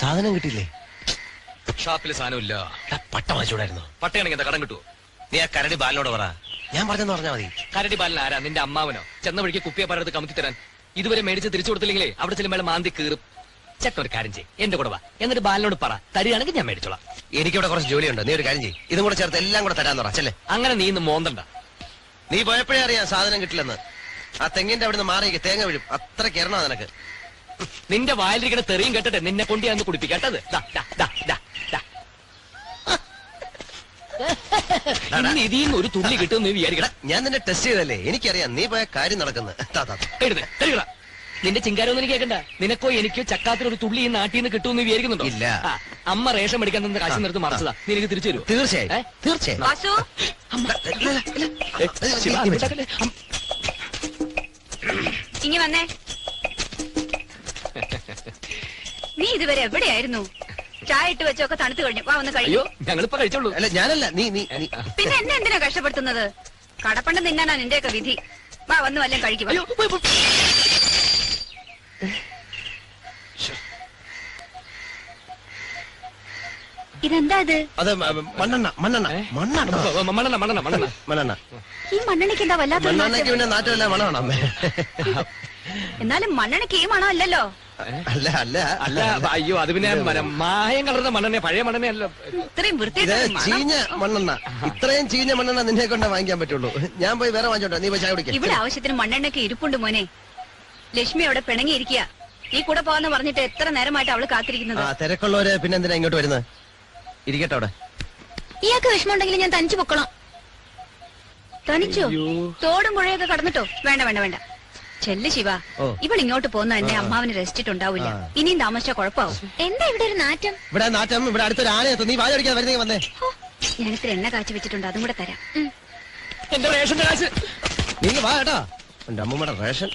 സാധനം കിട്ടിയില്ലേ? ഷാപ്പില് സാധനമില്ല. പട്ട വാങ്ങിച്ചൂടായിരുന്നു. പട്ടയാണെങ്കിൽ എന്താ കടം കിട്ടുവോ? നീ ആ കരടി ബാലിനോട് പറ, ഞാൻ പറഞ്ഞെന്ന് പറഞ്ഞാ മതി. കരടി ബാലൻ ആരാ? നിന്റെ അമ്മാവനോ? ചെന്ന വഴിക്ക് കുപ്പിയെ പലയിടത്ത് കമത്തി തരാൻ. ഇതുവരെ മേടിച്ച് തിരിച്ചു കൊടുത്തില്ലെങ്കിലേ അവിടെ ചെല്ലുമ്പോൾ മാന്തി കീറും. ചെക്കൻ ഒരു കാര്യം ചെയ്യും, എന്റെ കൂടെ വാ. എന്നിട്ട് ബാലിനോട് പറ, തരികയാണെങ്കിൽ ഞാൻ മേടിച്ചോളാം. എനിക്കിവിടെ കുറച്ച് ജോലിയുണ്ട്. നീ ഒരു കാര്യം ചെയ്യും, ഇതും കൂടെ ചേർത്ത് എല്ലാം കൂടെ തരാന്ന് പറ. ചെല്ലേ. അങ്ങനെ നീ ഇന്ന് മോന്തണ്ട. നീ പോയപ്പോഴേ അറിയാം സാധനം കിട്ടില്ലെന്ന്. ആ തെങ്ങിന്റെ അവിടുന്ന് മാറിയേക്ക്, തേങ്ങ വീഴും. അത്ര കയറണോ നിനക്ക്? നിന്റെ വായിലിരിക്കുന്ന തെറിയും കേട്ടിട്ട് നിന്നെ കൊണ്ട് ഞാൻ കുടിപ്പിക്കേട്ടത്. ഇതിന്ന് ഒരു തുള്ളി കിട്ടും നീ വിചാരിക്കണം. ഞാൻ നിന്നെ ടെസ്റ്റ് ചെയ്തല്ലേ, എനിക്കറിയാം നീ പോയ കാര്യം നടക്കുന്നത്. നിന്റെ ചിങ്കാരൊന്നും എനിക്ക് കേൾക്കണ്ട. നിനക്കോ എനിക്കോ ചക്കാത്തിന് ഒരു തുള്ളി ഈ നാട്ടിൽ നിന്ന് കിട്ടുമെന്ന് വിചാരിക്കുന്നുണ്ടോ? ഇല്ല. അമ്മ റേഷൻ മേടിക്കാൻ തന്ന കാശ് നിർത്ത് മറച്ചതാ. നീ എനിക്ക് തിരിച്ചു തരുമോ? തീർച്ചയായും തീർച്ചയായും. ഇങ്ങി വന്നേ. നീ ഇതുവരെ എവിടെയായിരുന്നു? ചായ ഇട്ട് വെച്ചൊക്കെ തണുത്തു കഴിഞ്ഞു. വാ ഒന്ന് കഴിയോ? ഞങ്ങളിപ്പോ കഴിച്ചോളൂ. അല്ല ഞാനല്ല, നീ നീ പിന്നെ എന്നെ എന്തിനാ കഷ്ടപ്പെടുത്തുന്നത്? കടപ്പണ്ട് തിന്നാനാ നിന്റെയൊക്കെ വിധി. വാ വന്ന് വല്ലതും കഴിക്കും. ഇതെന്താ ഇത്? അത് മണ്ണെണ്ണ മണ്ണെണ്ണ മണ്ണെണ്ണ മണ്ണെണ്ണ മണ്ണെണ്ണ മണ്ണെണ്ണ മണ്ണെണ്ണ. ഈ മണ്ണെണ്ണയ്ക്ക് എന്താ വല്ലാത്ത മണ്ണെണ്ണയ്ക്ക് പിന്നെ നാറ്റമല്ല മണമാണോ? എന്നാലും മണ്ണെണ്ണയ്ക്ക് ഈ മണം അല്ലല്ലോ. അല്ല അല്ല അല്ല. അയ്യോ, അത് പിന്നെ മായം കളറുന്ന മണ്ണെണ്ണ, പഴയ മണ്ണെണ്ണയല്ലോ. ഇത്രയും ഇത് വൃത്തിയായിട്ട് ചീഞ്ഞ മണ്ണെണ്ണ. ഇത്രയും ചീഞ്ഞ മണ്ണെണ്ണ നിന്നെ കൊണ്ടേ വാങ്ങിക്കാൻ പറ്റുള്ളൂ. ഞാൻ പോയി വേറെ വാങ്ങിച്ചോട്ടെ, നീ പോയി ചായ കുടിക്കാം. ഇവിടെ ആവശ്യത്തിന് മണ്ണെണ്ണയ്ക്ക് ഇരിപ്പുണ്ട് മോനെ. ലക്ഷ്മി അവിടെ പിണങ്ങിയിരിക്കുക. ഈ കൂടെ പോവാന്ന് പറഞ്ഞിട്ട് എത്ര നേരമായിട്ട് അവള് കാത്തിരിക്കുന്നത്. തിരക്കുള്ളവര് പിന്നെ എന്തിനാ ഇങ്ങോട്ട് വരുന്നത്? ഇരിക്കട്ടെ അവിടെ. ഇയാൾക്ക് വിഷമമുണ്ടെങ്കിൽ ഞാൻ തനിച്ചു പൊക്കണം. തനിച്ചോ? തോടും പുഴയൊക്കെ കടന്നിട്ടോ? വേണ്ട വേണ്ട വേണ്ട. ചെല്ല് ശിവ, ഇവൾ ഇങ്ങോട്ട് പോകുന്ന എന്നെ അമ്മാവിന് റെസ്റ്റ് ഉണ്ടാവില്ല. ഇനിയും താമസിച്ച കുഴപ്പമാവും. എന്താ ഇവിടെ ഒരു നാറ്റം? ഇവിടെ നാറ്റം. ഇവിടെ അടുത്തൊരു ആനയെത്തും. നീ വാതിലടിക്കാൻ വരുന്നേ വന്നേ. ഞാനിത്ര എണ്ണ കാച്ചി വെച്ചിട്ടുണ്ട്, അതും കൂടെ തരാം. എന്റെ റേഷന്റെ കാശ് നീ വാ കേട്ടോ. എന്റെ അമ്മൂമ്മയുടെ റേഷൻ.